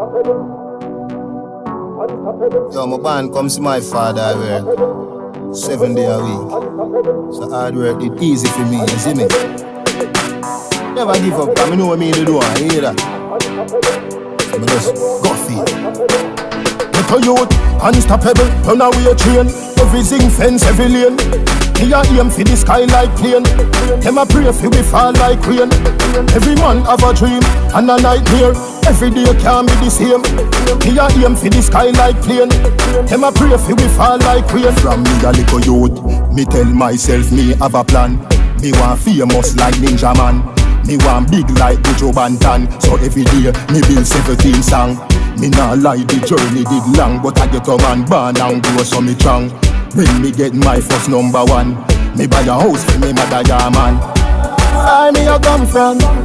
Yo, my band comes to my father, I work 7 days a week. So hard work, it easy for me, you see me? Never give up, I know what me to do, I hear that. So I just go for it. Get a youth, unstoppable, turn away a train. Everything fence, every lane. Me a aim for the sky like plane. Them a pray for we fall like rain. Every man have a dream and a nightmare. Every day can't be the same. Me a aim for the sky like plane. Them a pray for we fall like rain. From me a little youth, me tell myself me have a plan. Me want famous like Ninja Man. Me want big like Buju Banton. So every day me build 17 song. Me nah lie, the journey did long, but I get a man born and grow so me strong. When me get my first number one, me buy a house for me mother, yeah man. I me a come from